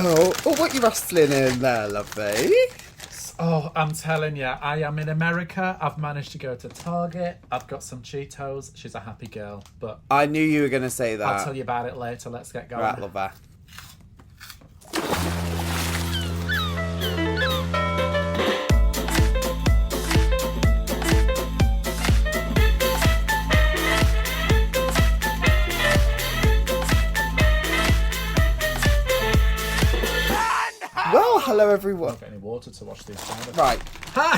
Oh, what you rustling in there, lovely? Oh, I'm telling you, I am in America. I've managed to go to Target. I've got some Cheetos. She's a happy girl, but I knew you were going to say that. I'll tell you about it later. Let's get going. Right, love that. Well, hello everyone. I don't get any water to wash these down. Right. Hi!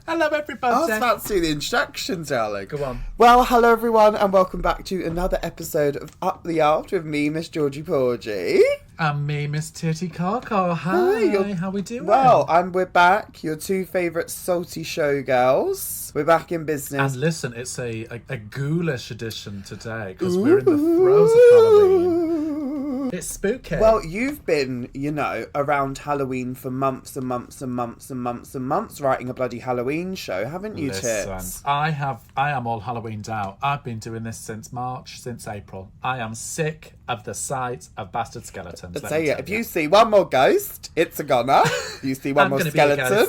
Hello everybody! I was about to do the instructions, darling. Go on. Well, hello everyone, and welcome back to another episode of Up the Art with me, Miss Georgie Porgy. And me, Miss Titty Coco. Hi, how we doing? Well, we're back, your two favourite salty showgirls. We're back in business. And listen, it's a ghoulish edition today, because we're in the throes of Halloween. It's spooky. Well, you've been, around Halloween for months and months and months and months and months writing a bloody Halloween show, haven't you, Tits? I am all Halloweened out. I've been doing this since March, since April. I am sick of the sight of bastard skeletons. I'd say, if you see one more ghost, it's a goner. You see one more skeleton.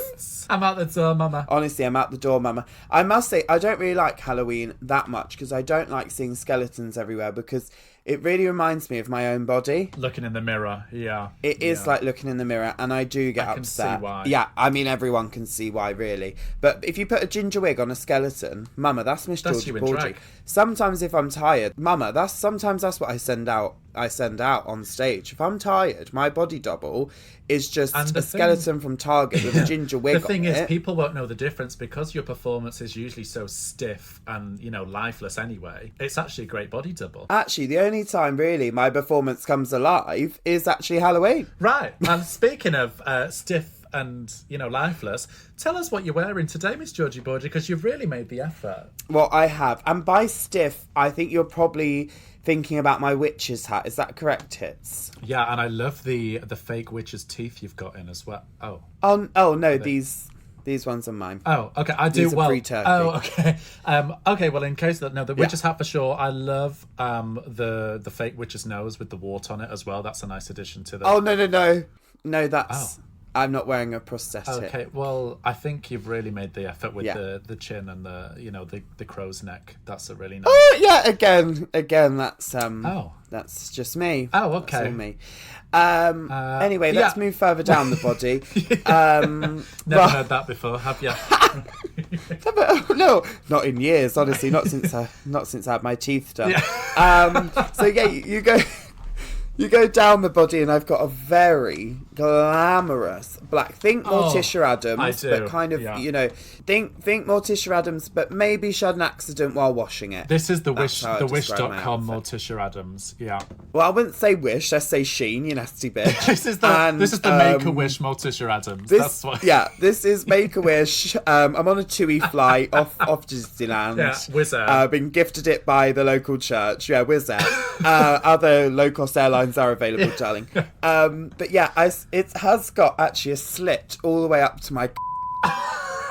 I'm out the door, mama. Honestly, I'm out the door, mama. I must say, I don't really like Halloween that much because I don't like seeing skeletons everywhere because it really reminds me of my own body. Looking in the mirror, yeah. It is like looking in the mirror, and I do get upset. I can see why. Yeah, I mean, everyone can see why, really. But if you put a ginger wig on a skeleton, mama, that's Miss Georgie Porgy. Sometimes if I'm tired, mama, sometimes that's what I send out on stage. If I'm tired, my body double is just a skeleton from Target with a ginger wig on it. The thing is, people won't know the difference because your performance is usually so stiff and, lifeless anyway. It's actually a great body double. Actually, the only time, really, my performance comes alive is actually Halloween. Right. And speaking of stiff and, lifeless, tell us what you're wearing today, Miss Georgie Porgy, because you've really made the effort. Well, I have. And by stiff, I think you're probably thinking about my witch's hat. Is that correct, Tits? Yeah, and I love the fake witch's teeth you've got in as well. Oh no, these ones are mine. Oh, okay. I do. These are pre-turkey. Oh, okay. Okay. Well, in case that the witch's hat for sure. I love the fake witch's nose with the wart on it as well. That's a nice addition to the. Oh no. That's. Oh. I'm not wearing a prosthetic. Okay, well, I think you've really made the effort with the chin and the crow's neck. That's a really nice. Oh yeah, again, that's just me. Oh, okay. That's all me. Anyway, let's move further down the body. Never heard that before, have you? No, not in years. Honestly, not since I had my teeth done. Yeah. So yeah, you go. You go down the body, and I've got a very glamorous black. Think Morticia Addams, I do, but kind of think Morticia Addams, but maybe she had an accident while washing it. This is the wish.com Morticia Addams. Yeah. Well, I wouldn't say Wish. I say Sheen. You nasty bitch. This is the Make a Wish Morticia Addams. That's what. Yeah, this is Make a Wish. I'm on a 2E flight off Disneyland. Yeah, Wizz Air. Been gifted it by the local church. Yeah, Wizz Air. Other low cost airlines are available, darling. But yeah, it has got actually a slit all the way up to my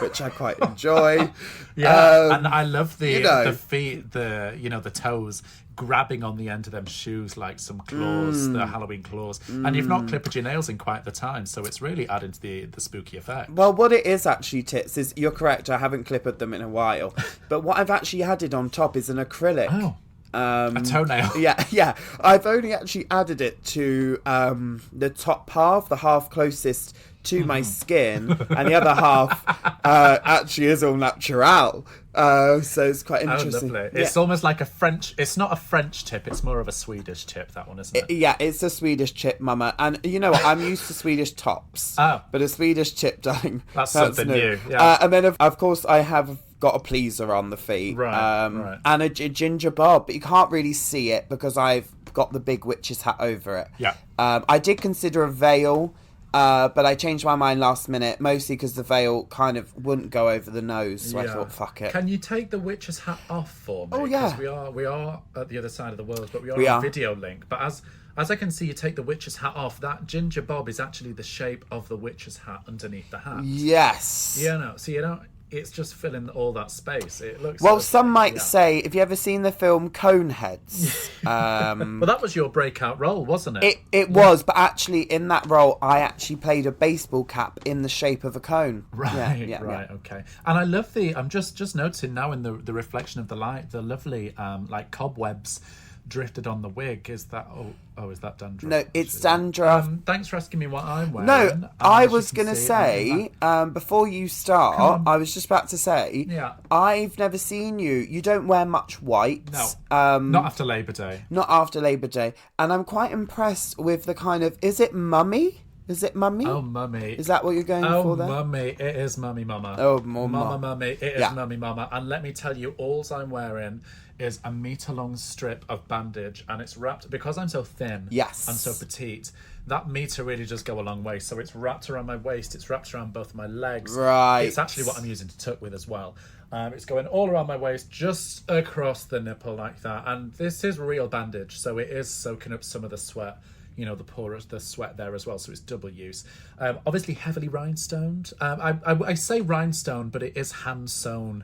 which I quite enjoy. Yeah, and I love the feet, the toes grabbing on the end of them shoes like some claws, the Halloween claws. And you've not clipped your nails in quite the time, so it's really adding to the spooky effect. Well, what it is actually, Tits, is you're correct, I haven't clipped them in a while. But what I've actually added on top is an acrylic. Oh. A toenail. Yeah. I've only actually added it to the top half, the half closest to my skin, and the other half actually is all natural. So it's quite interesting. Lovely. It's almost like a French. It's not a French tip. It's more of a Swedish tip. That one, isn't it? Yeah, it's a Swedish chip, mama. And you know what? I'm used to Swedish tops. Oh, but a Swedish chip, darling. That's something new. Yeah. And then of course I have got a pleaser on the feet, right. And a ginger bob, but you can't really see it because I've got the big witch's hat over it. Yeah. I did consider a veil, but I changed my mind last minute, mostly because the veil kind of wouldn't go over the nose, so I thought, fuck it. Can you take the witch's hat off for me? Oh, yeah. Because we are at the other side of the world, but we are on video link. But as I can see, you take the witch's hat off, that ginger bob is actually the shape of the witch's hat underneath the hat. Yes. Yeah, no. So it's just filling all that space. It looks well. Some might say, have you ever seen the film Coneheads? Well, that was your breakout role, wasn't it? It was, but actually, in that role, I actually played a baseball cap in the shape of a cone. Right, okay. And I love I'm just noticing now in the reflection of the light, the lovely like cobwebs drifted on the wig. Is that is that dandruff? No, it's dandruff. Thanks for asking me what I'm wearing. No, I was going to say, before you start, I was just about to say, I've never seen you. You don't wear much white. No, not after Labour Day. Not after Labour Day. And I'm quite impressed with the kind of, is it mummy? Is it mummy? Oh, mummy. Is that what you're going for there? Oh, mummy. It is mummy mama. Oh, mama. Mummy. It is mummy mama. And let me tell you, all I'm wearing is a metre-long strip of bandage, and it's wrapped, because I'm so thin and so petite, that metre really does go a long way. So it's wrapped around my waist, it's wrapped around both of my legs. Right. It's actually what I'm using to tuck with as well. It's going all around my waist, just across the nipple like that. And this is real bandage, so it is soaking up some of the sweat. You know, the sweat there as well, so it's double use. Obviously heavily rhinestoned. I say rhinestone, but it is hand sewn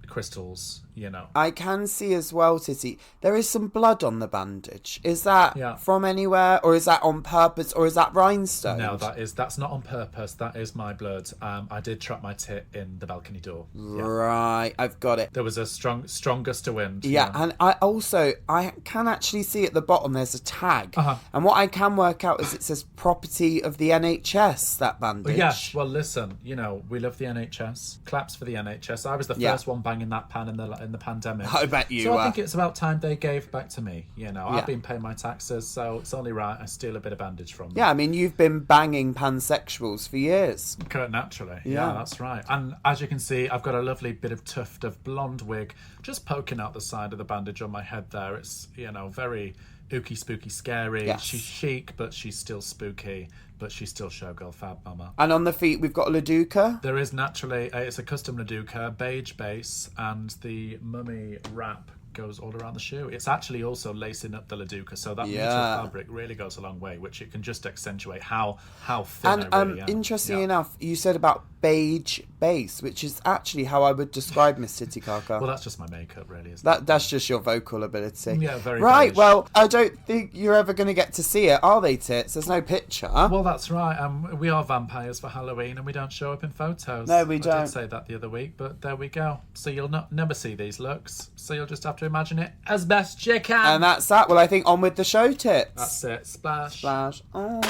crystals, you know. I can see as well, Titty, there is some blood on the bandage. Is that from anywhere, or is that on purpose, or is that rhinestone? No, that's not on purpose. That is my blood. I did trap my tit in the balcony door. Right, I've got it. There was a strong gust of wind. Yeah, and I can actually see at the bottom there's a tag. And what I can work out is it says property of the NHS, that bandage. Yeah, well, listen, you know, we love the NHS. Claps for the NHS. I was the first one banging that pan in the pandemic. I bet you So I think it's about time they gave back to me. You know, I've been paying my taxes, so it's only right I steal a bit of bandage from them. Yeah, I mean, you've been banging pansexuals for years. Naturally. Yeah, that's right. And as you can see, I've got a lovely bit of tuft of blonde wig just poking out the side of the bandage on my head there. It's, you know, very ooky, spooky, scary. Yes. She's chic, but she's still spooky, but she's still showgirl fab mama. And on the feet, we've got a Laduca. There is naturally, it's a custom Laduca, beige base, and the mummy wrap goes all around the shoe. It's actually also lacing up the Laduca, so that neutral fabric really goes a long way, which it can just accentuate how thin I really am. Interestingly enough, you said about beige base, which is actually how I would describe Miss Titty Kaka. Well, that's just my makeup, really, isn't it? That's just your vocal ability. Yeah, very right. beige. Well, I don't think you're ever going to get to see it, are they, Tits? There's no picture. Well, that's right. We are vampires for Halloween, and we don't show up in photos. No, we don't. I did say that the other week, but there we go. So you'll never see these looks. So you'll just have to imagine it as best you can. And that's that. Well, I think on with the show, Tits. That's it. Splash. Splash. Oh.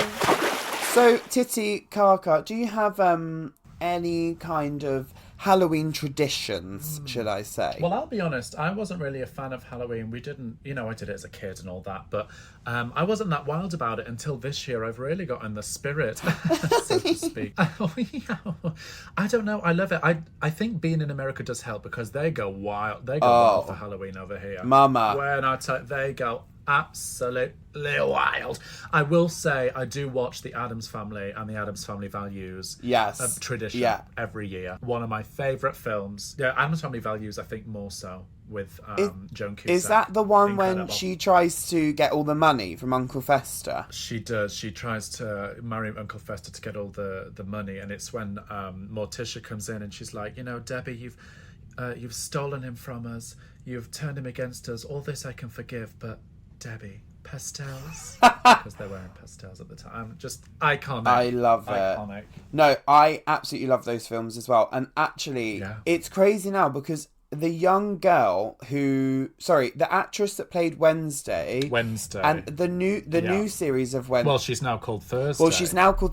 So, Titty Kaka, do you have any kind of Halloween traditions, should I say? Well, I'll be honest, I wasn't really a fan of Halloween. We didn't, you know, I did it as a kid and all that, but I wasn't that wild about it until this year. I've really got in the spirit, so to speak. I don't know. I love it. I think being in America does help because they go wild. They go wild for Halloween over here. Mama. When they go absolutely wild. I will say I do watch the Addams Family and the Addams Family Values tradition every year. One of my favourite films. Yeah, Addams Family Values, I think more so, with Joan Cusack. Is that the one when she tries to get all the money from Uncle Fester? She does. She tries to marry Uncle Fester to get all the money, and it's when Morticia comes in and she's like, you know, Debbie, you've stolen him from us. You've turned him against us. All this I can forgive, but Debbie, pastels, because they're wearing pastels at the time. Just iconic. I love it. Iconic. No, I absolutely love those films as well. And actually, it's crazy now because the young girl the actress that played Wednesday, and the new series of Wednesday. Well, she's now called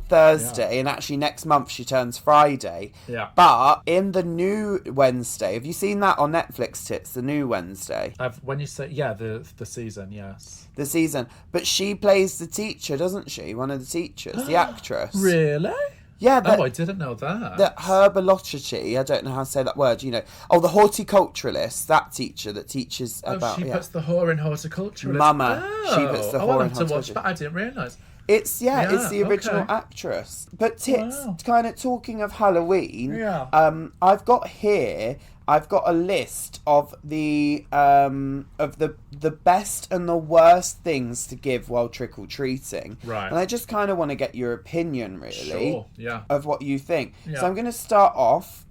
Thursday. And actually next month she turns Friday. Yeah. But in the new Wednesday, have you seen that on Netflix, Tits? The new Wednesday. When you say the season, yes. The season, but she plays the teacher, doesn't she? One of the teachers, the actress. Really? Yeah. I didn't know that. The herbologist, I don't know how to say that word, you know. Oh, the horticulturalist, that teacher that teaches about... she puts the whore in horticulturalist. Mama, she puts the whore in horticulturalist. To watch that, I didn't realise. It's the original actress. But Tits, kind of talking of Halloween, I've got a list of the best and the worst things to give while trick-or-treating. Right. And I just kind of want to get your opinion, really, of what you think. Yeah. So I'm going to start off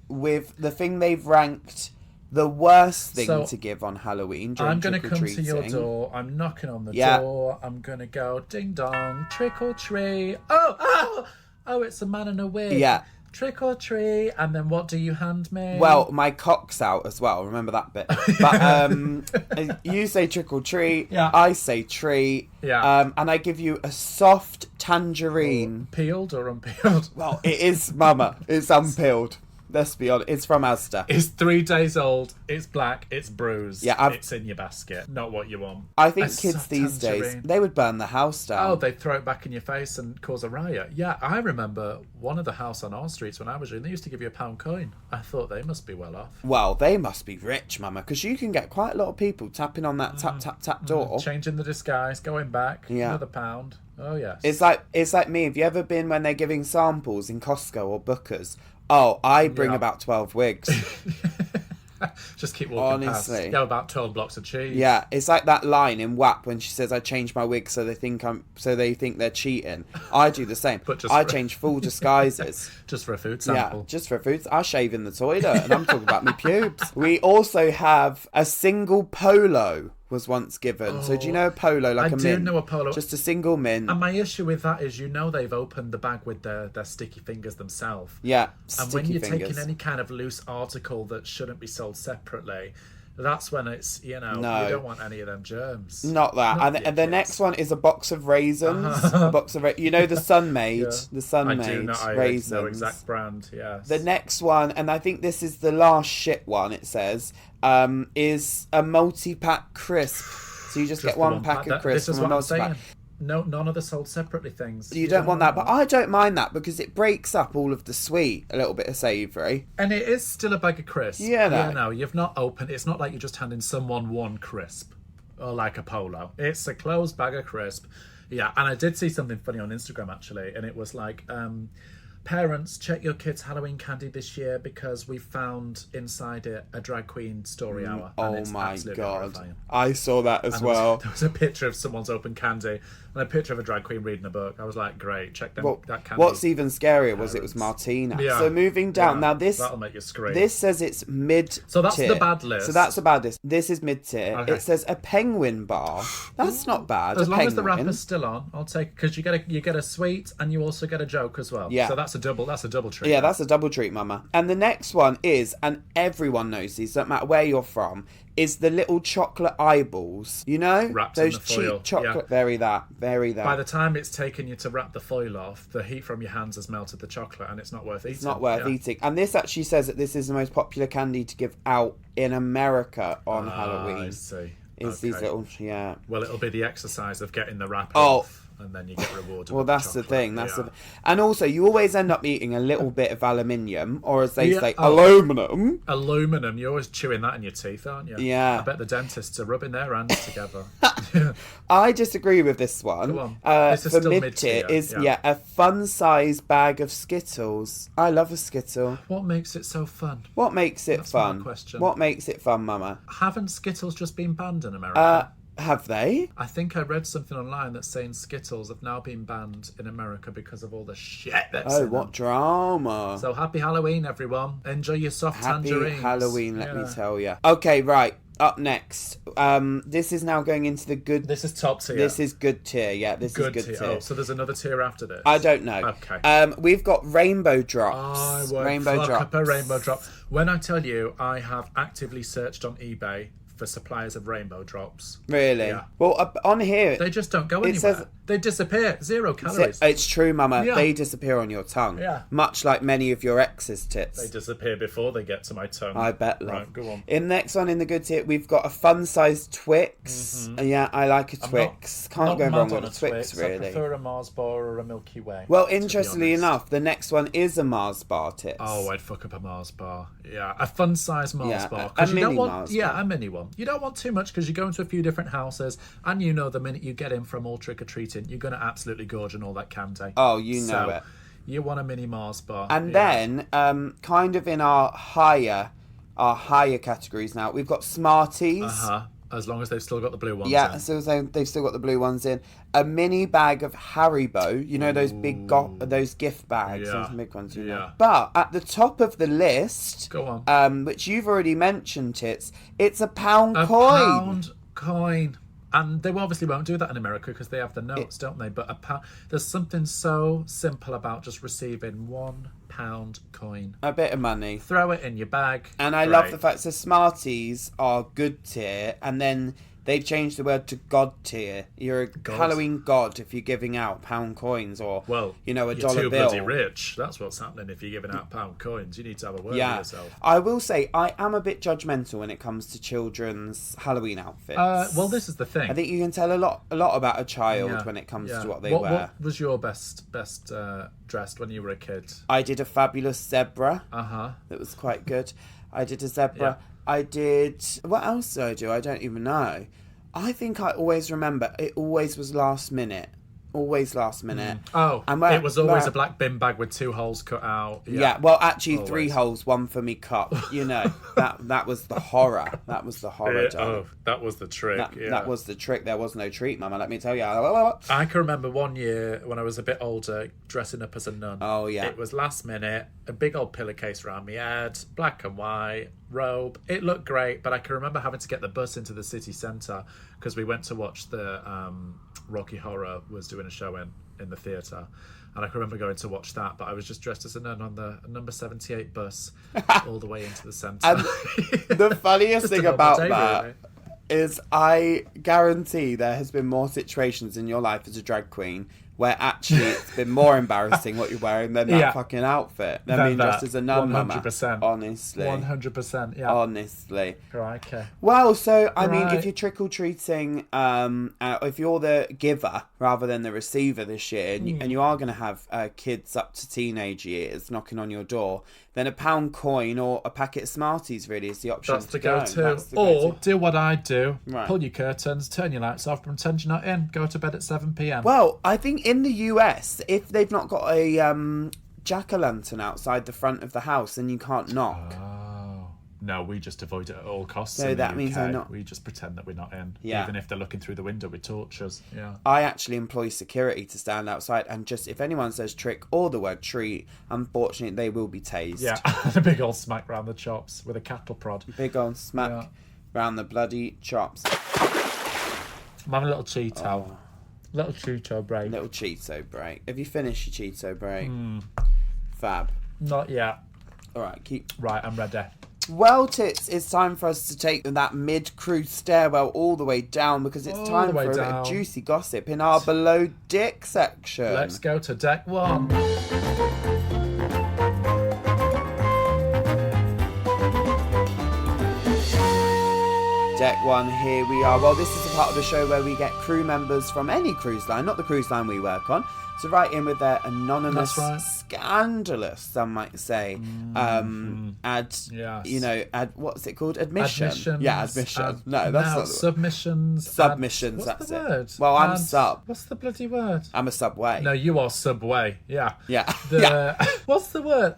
with the thing they've ranked the worst thing to give on Halloween during I'm going to come to your door. I'm knocking on the door. I'm going to go, ding dong, trick or treat. Oh, it's a man in a wig. Yeah. Trick or treat. And then what do you hand me? Well, my cock's out as well. Remember that bit. But you say trick or treat. Yeah. I say treat. Yeah. And I give you a soft tangerine. Peeled or unpeeled? Well, it is, Mama. It's unpeeled. Let's be honest. It's from Asda. It's 3 days old. It's black. It's bruised. Yeah, it's in your basket. Not what you want. I think kids these days, they would burn the house down. Oh, they'd throw it back in your face and cause a riot. Yeah, I remember one of the house on our streets when I was young. They used to give you a £1 coin. I thought they must be well off. Well, they must be rich, Mama, because you can get quite a lot of people tapping on that tap door. Changing the disguise, going back. Yeah. Another £1. Oh, yes. It's like me. Have you ever been when they're giving samples in Costco or Booker's? Oh, I bring about 12 wigs. Just keep walking past. Yeah, about 12 blocks of cheese. Yeah, it's like that line in WAP when she says, "I changed my wig so they think they're cheating." I do the same. But I change full disguises. Just for a food sample. Yeah, just for food. I shave in the toilet, and I'm talking about my pubes. We also have a single polo. Was once given. So do you know a polo, like a mint? I do know a polo. Just a single mint. And my issue with that is, they've opened the bag with their sticky fingers themselves. Yeah, and when you're taking any kind of loose article that shouldn't be sold separately, that's when it's, you don't want any of them germs. Not that. And the next one is a box of raisins. A box of the Sun-Maid. Yeah. The Sun-Maid raisins. I know exact brand, yes. The next one, and I think this is the last shit one, it says, is a multi-pack crisp. So you just get one pack of crisp from a multi-pack. No, none of the sold separately things. You don't want that, but I don't mind that because it breaks up all of the sweet, a little bit of savoury. And it is still a bag of crisps. Yeah, no, you've not opened. It's not like you're just handing someone one crisp or like a polo. It's a closed bag of crisp. Yeah, and I did see something funny on Instagram actually, and it was like, parents, check your kids' Halloween candy this year because we found inside it a drag queen story hour. Oh my God. Horrifying. I saw that as well. There was a picture of someone's open candy and a picture of a drag queen reading a book. I was like, great, check that candy. What's even scarier was it was Martina. Yeah. So moving down, now that'll make you scream. This says it's mid-tier. So that's the bad list. So that's the bad list. This is mid-tier. Okay. It says a penguin bar. That's not bad. As long as the wrapper's still on, I'll take, because you get a sweet and you also get a joke as well. Yeah. So that's a double treat. Yeah, that's a double treat, Mama. And the next one is, and everyone knows these, don't matter where you're from, is the little chocolate eyeballs. You know? Wrapped those in the foil. Cheap chocolate. Yeah. Very that. By the time it's taken you to wrap the foil off, the heat from your hands has melted the chocolate and it's not worth eating. It's not worth eating. And this actually says that this is the most popular candy to give out in America on Halloween. I see. Is these little, Well, it'll be the exercise of getting the wrapper off. And then you get rewarded. Well, that's the thing. And also, you always end up eating a little bit of aluminium, or as they say, aluminum. Aluminum. You're always chewing that in your teeth, aren't you? Yeah. I bet the dentists are rubbing their hands together. I disagree with this one. Go on. This is for still mid-tier is a fun-sized bag of Skittles. I love a Skittle. What makes it so fun? What makes it That's fun? My question. What makes it fun, Mama? Haven't Skittles just been banned in America? Have they? I think I read something online that's saying Skittles have now been banned in America because of all the shit that's in what them. Drama. So happy Halloween, everyone. Enjoy your soft tangerines. Happy Halloween, let me tell you. Okay, right. Up next. This is now going into the good... This is top tier. This is good tier, yeah. This is good tier. Oh, so there's another tier after this? I don't know. Okay. We've got rainbow drops. I won't fuck up a rainbow drop. When I tell you, I have actively searched on eBay for suppliers of rainbow drops. Really? Yeah. Well, on here... They just don't go anywhere. They disappear. 0 calories. It's true, Mama. Yeah. They disappear on your tongue. Yeah. Much like many of your ex's tits. They disappear before they get to my tongue. I bet, love. Right, go on. In next one in the good tier, we've got a fun-sized Twix. Mm-hmm. Yeah, I like a Twix. Can't go wrong with a Twix, really. I prefer a Mars bar or a Milky Way. Well, interestingly enough, the next one is a Mars bar, Tits. Oh, I'd fuck up a Mars bar. Yeah, a fun-sized Mars bar. A mini Mars bar. A mini one. You don't want too much because you go into a few different houses and you know the minute you get in from all trick-or-treating, you're going to absolutely gorge on all that candy. Oh, you know it. You want a mini Mars bar. And then, kind of in our higher categories now, we've got Smarties. As long as they've still got the blue ones Yeah, in. so they've still got the blue ones in. A mini bag of Haribo, you know, those big those gift bags, those big ones, you know. But at the top of the list, go on, which you've already mentioned, Tits, it's a pound coin. Pound coin. And they obviously won't do that in America because they have the notes, don't they? But there's something so simple about just receiving £1 coin. A bit of money. Throw it in your bag. And I love the fact that Smarties are good tier, and then they've changed the word to God tier. You're a Halloween god if you're giving out pound coins or, you know, a dollar you're bill. too bloody rich. That's what's happening if you're giving out pound coins. You need to have a word with yourself. I will say I am a bit judgmental when it comes to children's Halloween outfits. Well, this is the thing. I think you can tell a lot about a child when it comes to what they wear. What was your best dressed when you were a kid? I did a fabulous zebra. Uh-huh. That was quite good. I did a zebra. Yeah. I did... What else did I do? I don't even know. I think I always remember it always was last minute. Always last minute. Oh, and it was always a black bin bag with 2 holes cut out. Yeah, well, actually always. 3 holes, 1 for me cup. You know, that was the horror. That was the horror. That was the trick. That was the trick. There was no treat, Mama. Let me tell you. I can remember one year when I was a bit older, dressing up as a nun. Oh yeah. It was last minute. A big old pillowcase around my head, black and white robe. It looked great, but I can remember having to get the bus into the city centre because we went to watch the Rocky Horror was doing a show in the theatre, and I can remember going to watch that, but I was just dressed as a nun on the number 78 bus all the way into the centre. And the funniest thing about that is I guarantee there has been more situations in your life as a drag queen where actually it's been more embarrassing what you're wearing than that fucking outfit. Than being dressed as a nun. 100%. Honestly. 100%, yeah. Honestly. Right, okay. Well, so, I mean, if you're trick-or-treating, if you're the giver rather than the receiver this year, and you are going to have kids up to teenage years knocking on your door, then a pound coin or a packet of Smarties really is the option. That's the go-to. Or do what I do. Right. Pull your curtains, turn your lights off, pretend you're not in. Go to bed at 7 p.m. Well, I think in the US, if they've not got a jack-o'-lantern outside the front of the house, then you can't knock. No, we just avoid it at all costs. So that means they're not. We just pretend that we're not in, even if they're looking through the window with torches. Yeah. I actually employ security to stand outside, and just if anyone says trick or the word treat, unfortunately they will be tased. Yeah, a big old smack round the chops with a cattle prod. Big old smack round the bloody chops. I'm having a little Cheeto. Oh. Little Cheeto break. Little Cheeto break. Have you finished your Cheeto break? Fab. Not yet. All right, keep. Right, I'm ready. Well, Tits, it's time for us to take that mid-cruise stairwell all the way down because it's time for a bit of juicy gossip in our below dick section. Let's go to deck 1. Deck 1, here we are. Well, this is the part of the show where we get crew members from any cruise line, not the cruise line we work on, to write in with their anonymous, scandalous, some might say, what's it called? Admission. Yeah, admission. No, that's not submissions. Submissions, what's that's the it. Word? Well, I'm sub. What's the bloody word? I'm a subway. No, you are subway. Yeah. Yeah. What's the word?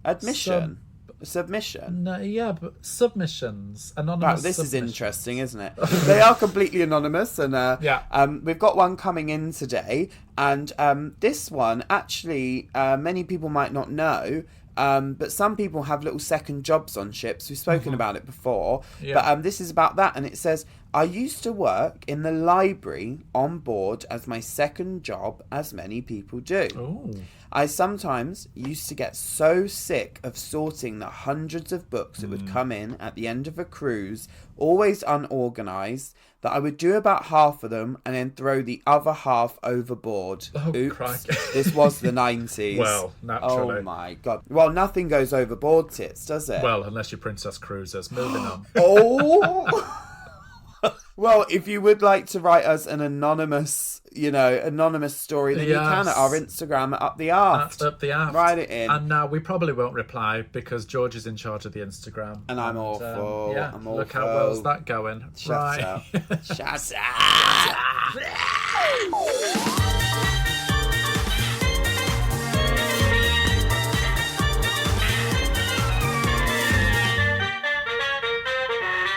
Admission. Submission. No, yeah, but submissions, anonymous. Right, this is interesting, isn't it? They are completely anonymous, and we've got one coming in today, and this one actually many people might not know. But some people have little second jobs on ships. We've spoken about it before. Yeah. But this is about that. And it says, I used to work in the library on board as my second job, as many people do. Ooh. I sometimes used to get so sick of sorting the hundreds of books that would come in at the end of a cruise, always unorganised, that I would do about half of them and then throw the other half overboard. Oh, oops. Crikey. This was the 90s. Well, naturally. Oh, my God. Well, nothing goes overboard, Tits, does it? Well, unless you're Princess Cruisers. Moving on. Oh! Well, if you would like to write us an anonymous story, then you can at our Instagram at Up the Aft. Up the Aft. Write it in. And now we probably won't reply because George is in charge of the Instagram. And I'm awful. I'm awful. Look how well's that going. Shut up. Shut up.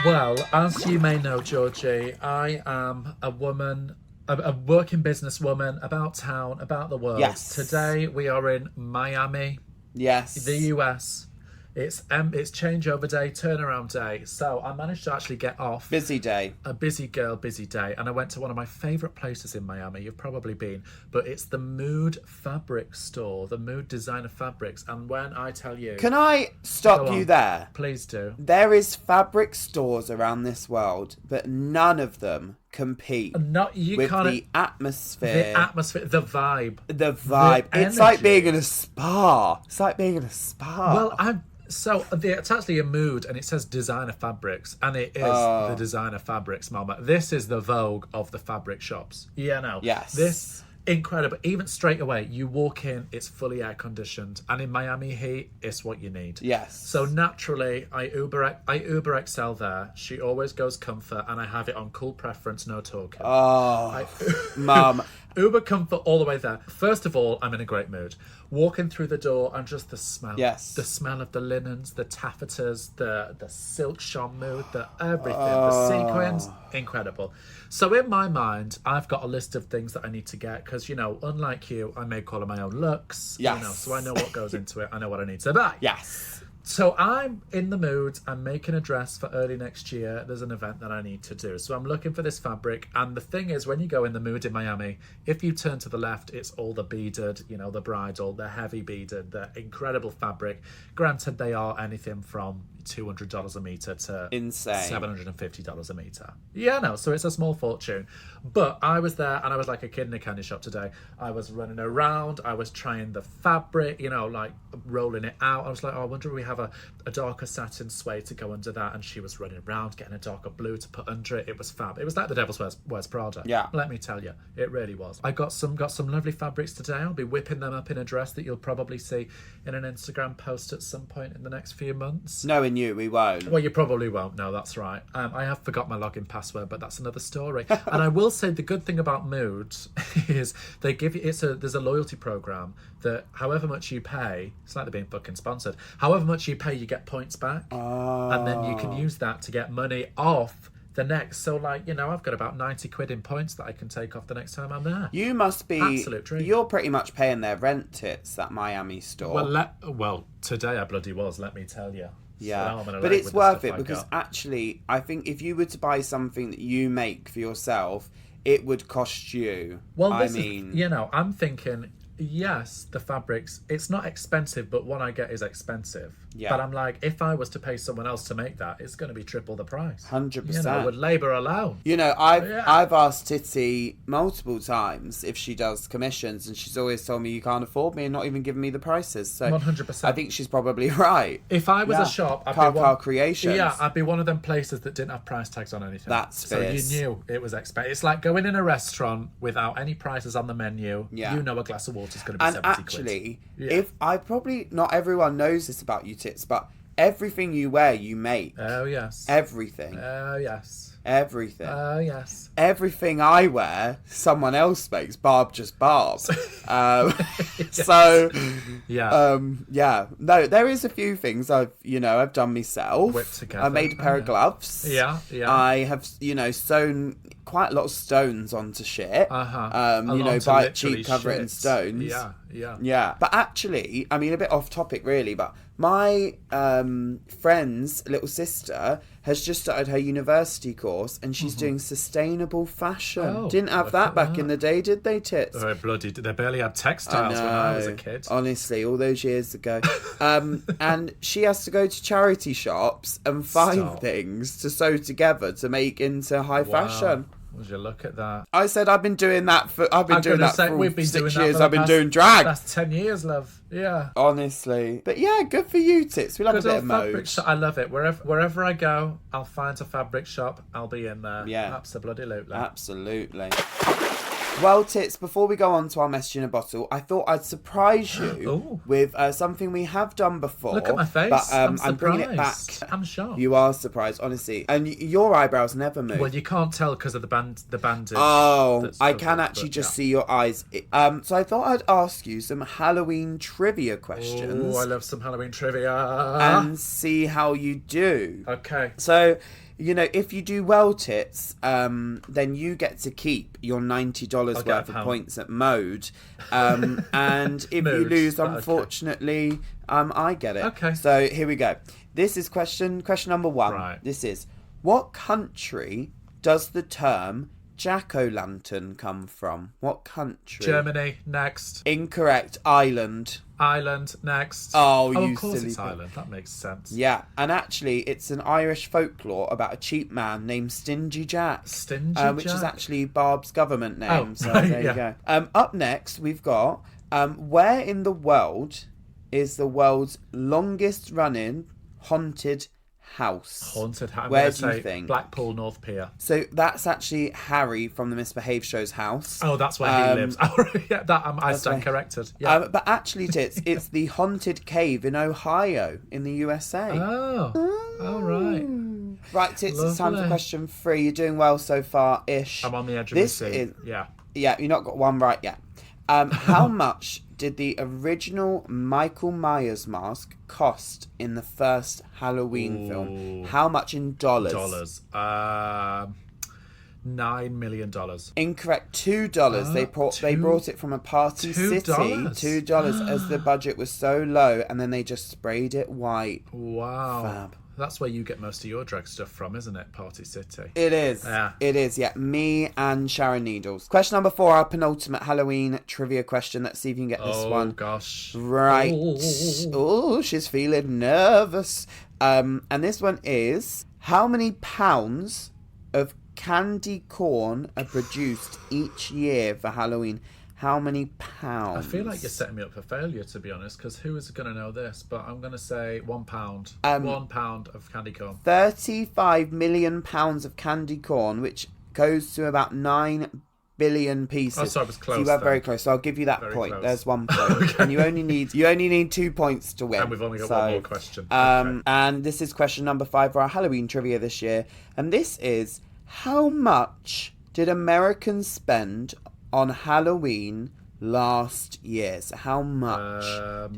Well, as you may know, Georgie, I am a woman, a working businesswoman about town, about the world. Yes. Today we are in Miami, Yes. the US. It's changeover day, turnaround day. So I managed to actually get off. Busy day. A busy girl, busy day. And I went to one of my favourite places in Miami. You've probably been. But it's the Mood Fabric Store, the Mood Designer Fabrics. And when I tell you... Can I stop you there? Please do. There is fabric stores around this world, but none of them compete with the atmosphere. The atmosphere, the vibe. The vibe. It's like being in a spa. It's like being in a spa. Well, it's actually a Mood, and it says designer fabrics, and it is the designer fabrics, mama. This is the Vogue of the fabric shops. Yeah, no. Yes. This, incredible. Even straight away, you walk in, it's fully air conditioned, and in Miami heat, it's what you need. Yes. So naturally, I Uber XL there. She always goes comfort, and I have it on cool preference, no talking. Oh, Mum. Uber comfort all the way there. First of all, I'm in a great mood. Walking through the door and just the smell. Yes. The smell of the linens, the taffetas, the silk shampoo, the everything, the sequins. Incredible. So in my mind, I've got a list of things that I need to get because, unlike you, I make all of my own looks. Yes. So I know what goes into it. I know what I need to buy. Yes. So I'm in the mood. I'm making a dress for early next year. There's an event that I need to do. So I'm looking for this fabric. And the thing is, when you go in the mood in Miami, if you turn to the left, it's all the beaded, the bridal, the heavy beaded, the incredible fabric. Granted, they are anything from $200 a meter to insane $750 a meter. Yeah, no, so it's a small fortune. But I was there and I was like a kid in a candy shop today. I was running around, I was trying the fabric, like rolling it out. I was like, I wonder if we have a darker satin suede to go under that. And she was running around getting a darker blue to put under it. It was fab. It was like the Devil's Wears Prada. Yeah. Let me tell you, it really was. I got some lovely fabrics today. I'll be whipping them up in a dress that you'll probably see in an Instagram post at some point in the next few months. Knowing you, we won't. Well, you probably won't. No, that's right. I have forgot my login password, but that's another story. And I will say the good thing about Mood is they give you there's a loyalty program that however much you pay, it's like they're being fucking sponsored. However much you pay, you get points back, and then you can use that to get money off the next. So I've got about 90 quid in points that I can take off the next time I'm there. You must be absolute dream. You're pretty much paying their rent, Tits, that Miami store. Well, today I bloody was, let me tell you. Yeah, but it's worth it because actually, I think if you were to buy something that you make for yourself, it would cost you. Well, I'm thinking, yes, the fabrics, it's not expensive, but what I get is expensive. Yeah. But I'm like, if I was to pay someone else to make that, it's going to be triple the price. 100%. With labour alone. I've asked Titty multiple times if she does commissions, and she's always told me you can't afford me and not even giving me the prices. So 100%. I think she's probably right. If I was a shop, Car Creations. Yeah, I'd be one of them places that didn't have price tags on anything. That's fierce. So you knew it was expensive. It's like going in a restaurant without any prices on the menu. Yeah. You know a glass of water is going to be 70 quid. And actually, if I probably, not everyone knows this about you, Tits, but everything you wear, you make. Oh, yes. Everything. Oh, yes. Everything. Oh, yes. Everything I wear, someone else makes. Barb just Barb. Yes. So, yeah. No, there is a few things I've done myself. Whipped together. I made a pair of gloves. Yeah. I have, sewn quite a lot of stones onto shit. Buy it cheap, cover it in stones. Yeah. But actually, I mean, a bit off topic really, but my friend's little sister has just started her university course and she's doing sustainable fashion. Oh, didn't have that back in the day, did they, Tits? Oh, bloody, they barely had textiles when I was a kid. Honestly, all those years ago. And she has to go to charity shops and find things to sew together to make into high fashion. Would you look at that? I said I've been doing that for we've been 6 years. I've been doing drag. That's 10 years, love. Yeah. Honestly. But yeah, good for you, Tits. We love a bit of mode. I love it. Wherever I go, I'll find a fabric shop. I'll be in there. Yeah. Absolutely. Well, Tits, before we go on to our message in a bottle, I thought I'd surprise you with something we have done before. Look at my face. But I'm bringing it back. I'm shocked. You are surprised, honestly. And your eyebrows never move. Well, you can't tell because of the bandage. Oh, I can actually just see your eyes. So I thought I'd ask you some Halloween trivia questions. Oh, I love some Halloween trivia. And see how you do. Okay. So if you do well, Tits, then you get to keep your $90 worth of points at Mode. And if you lose, unfortunately, I get it. Okay. So here we go. This is question number 1. Right. This is, what country does the term jack-o'-lantern come from? What country? Germany. Next. Incorrect. Ireland. Ireland. Next. Oh, you of course silly it's Ireland. That makes sense. Yeah, and actually it's an Irish folklore about a cheap man named Stingy Jack. Stingy Jack? Which is actually Barb's government name. So right, there you go. Up next, we've got, where in the world is the world's longest running haunted house? Haunted house. Where do you think? Blackpool North Pier. So that's actually Harry from the Misbehave Show's house. Oh, that's where he lives. Oh, yeah, I stand corrected. Yeah. But actually, Tits, it's the haunted cave in Ohio in the USA. Oh, right. Right, Tits, it's time for question 3. You're doing well so far-ish. I'm on the edge of the seat. Yeah, you've not got one right yet. How much did the original Michael Myers mask cost in the first Halloween film? How much in dollars? $9 million. Incorrect. $2. They brought it from a party city. $2 as the budget was so low, and then they just sprayed it white. Wow. Fab. That's where you get most of your drag stuff from, isn't it? Party City. It is. Yeah. It is, yeah. Me and Sharon Needles. Question number 4, our penultimate Halloween trivia question. Let's see if you can get this one. Oh, gosh. Right. Oh, she's feeling nervous. And this one is, how many pounds of candy corn are produced each year for Halloween? How many pounds? I feel like you're setting me up for failure, to be honest, because who is going to know this? But I'm going to say £1. 1 pound of candy corn. 35 million pounds of candy corn, which goes to about 9 billion pieces. Oh, sorry, I was close. So you were very close. So I'll give you that point. Close. There's 1 point, okay. And you only need 2 points to win. And we've only got one more question. Okay. And this is question number 5 for our Halloween trivia this year, and this is, how much did Americans spend on Halloween last year? So how much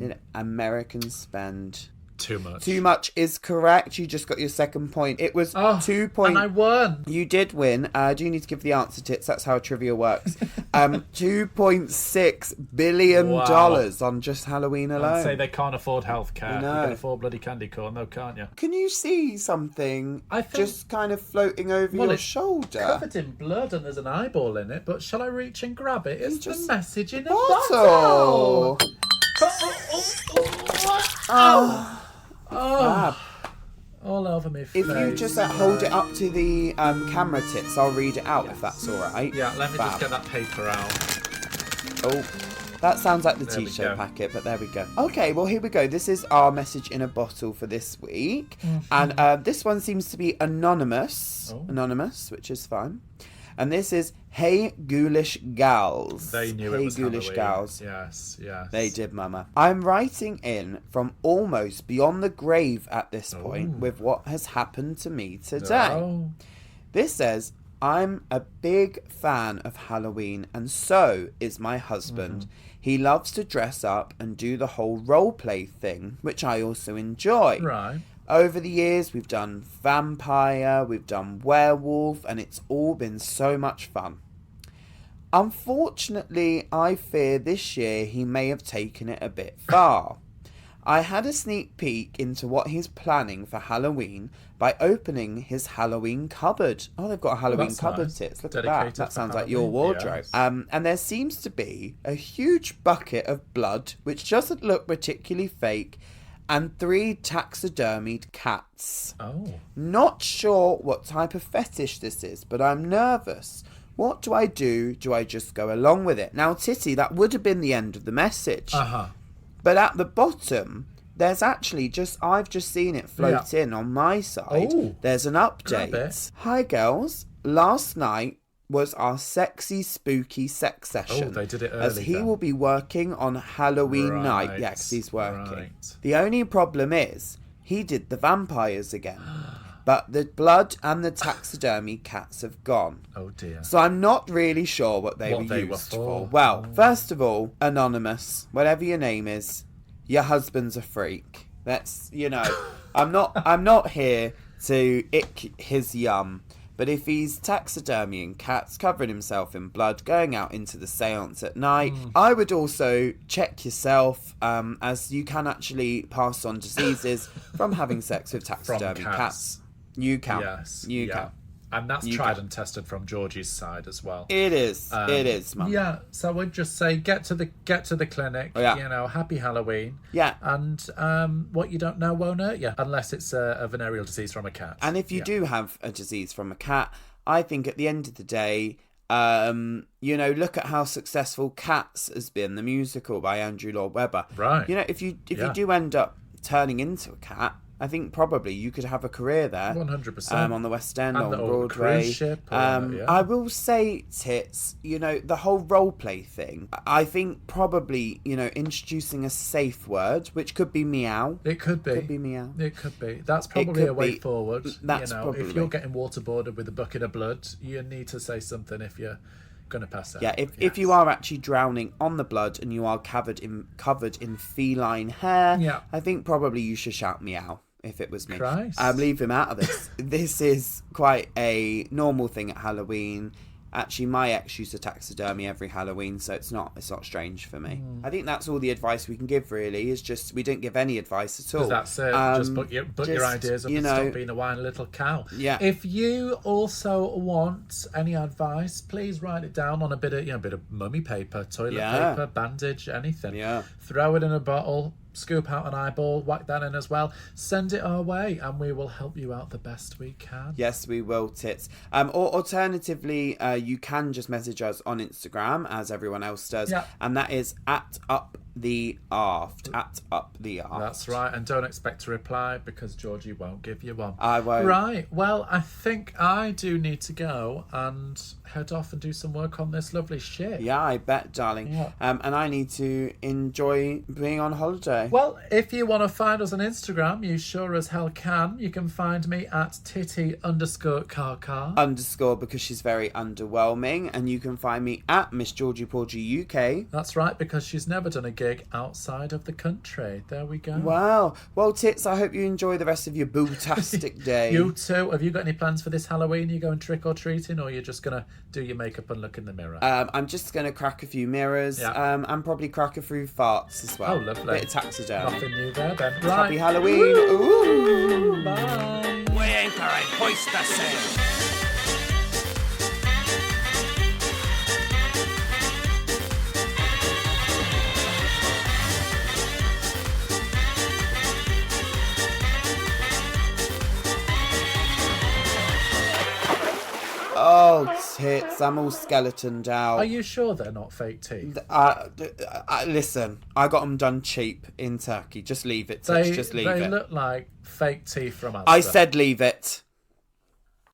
did Americans spend? Too much. Too much is correct. You just got your second point. It was 2 points. And I won. You did win. I do need to give the answer, Tits. That's how trivia works. $2.6 billion on just Halloween alone. I'd say they can't afford healthcare. You can afford bloody candy corn, though, can't you? Can you see something just kind of floating over your shoulder? Covered in blood and there's an eyeball in it, but shall I reach and grab it? It's the message in a bottle. Oh, all over me face. If you just hold it up to the camera, Tits, I'll read it out if that's all right. Yeah, let me just get that paper out. Oh, that sounds like the t-shirt packet, but there we go. Okay, well, here we go. This is our message in a bottle for this week. And this one seems to be anonymous. Anonymous, which is fine. And this is, hey, ghoulish gals. They knew it was ghoulish Halloween. Gals. Yes. They did, mama. I'm writing in from almost beyond the grave at this point with what has happened to me today. This says, I'm a big fan of Halloween, and so is my husband. He loves to dress up and do the whole role play thing, which I also enjoy. Right. Over the years, we've done vampire, we've done werewolf, and it's all been so much fun. Unfortunately, I fear this year he may have taken it a bit far. I had a sneak peek into what he's planning for Halloween by opening his Halloween cupboard. Oh, they've got a Halloween cupboard, nice. Tits. Look Dedicated at that. That sounds Halloween, like your wardrobe. Yes. And there seems to be a huge bucket of blood, which doesn't look particularly fake, and 3 taxidermied cats. Oh. Not sure what type of fetish this is, but I'm nervous. What do I do? Do I just go along with it? Now, Titty, that would have been the end of the message. But at the bottom, there's actually I've just seen it float in on my side. Oh. There's an update. Hi, girls. Last night was our sexy, spooky sex session. Oh, they did it early. As he will be working on Halloween night. Yeah, because he's working. Right. The only problem is, he did the vampires again. But the blood and the taxidermy cats have gone. Oh, dear. So I'm not really sure what they were used for. Well, first of all, anonymous, whatever your name is, your husband's a freak. That's, I'm not here to ick his yum. But if he's taxidermying cats, covering himself in blood, going out into the seance at night, I would also check yourself, as you can actually pass on diseases from having sex with taxidermy cats. You can. Yes. You can. And that's tried and tested from Georgie's side as well. It is. It is, Mum. Yeah. So I would just say get to the clinic. Oh, yeah. You know, happy Halloween. Yeah. And what you don't know won't hurt you, unless it's a venereal disease from a cat. And if you do have a disease from a cat, I think at the end of the day, you know, look at how successful Cats has been, the musical by Andrew Lloyd Webber. Right. You know, if you do end up turning into a cat, I think probably you could have a career there. 100%. On the West End, and on the Broadway. Cruise ship, I will say, Tits, you know, the whole role play thing, I think probably, you know, introducing a safe word, which could be meow. It could be. Could be meow. It could be. That's probably a way forward. That's you know, probably. If you're getting waterboarded with a bucket of blood, you need to say something if you're going to pass out. Yeah, if you are actually drowning on the blood and you are covered in feline hair, I think probably you should shout meow. If it was me. Leave him out of this. This is quite a normal thing at Halloween. Actually, my ex used to taxidermy every Halloween, so it's not strange for me. I think that's all the advice we can give, really, is just we didn't give any advice at all. That's it. Just put your ideas up and stop being a whiny little cow. Yeah. If you also want any advice, please write it down on a bit of mummy paper, toilet paper, bandage, anything. Yeah. Throw it in a bottle. Scoop out an eyeball, whack that in as well. Send it our way, and we will help you out the best we can. Yes, we will, Tits. Or alternatively, you can just message us on Instagram, as everyone else does, and that is @UpTheAft. @UpTheAft. That's right, and don't expect to reply because Georgie won't give you one. I won't. Right, well, I think I do need to go and head off and do some work on this lovely shit. Yeah, I bet, darling. Yeah. And I need to enjoy being on holiday. Well, if you want to find us on Instagram, you sure as hell can. You can find me at Titty_car_. Because she's very underwhelming. And you can find me at Miss Georgie UK. That's right, because she's never done a gig outside of the country. There we go. Wow. Well, Tits, I hope you enjoy the rest of your bootastic day. You too. Have you got any plans for this Halloween? Are you going trick-or-treating, or are you just going to do your makeup and look in the mirror? I'm just going to crack a few mirrors and probably crack a few farts as well. Oh, lovely. Bit of taxidermy. Nothing new there then. Right. Happy Halloween. Ooh. Bye. We anchor and hoist the sail. Oh, Tits, I'm all skeletoned out. Are you sure they're not fake teeth? Listen, I got them done cheap in Turkey. Just leave it, Tits. Just leave it. They look like fake teeth from Addams. I said leave it.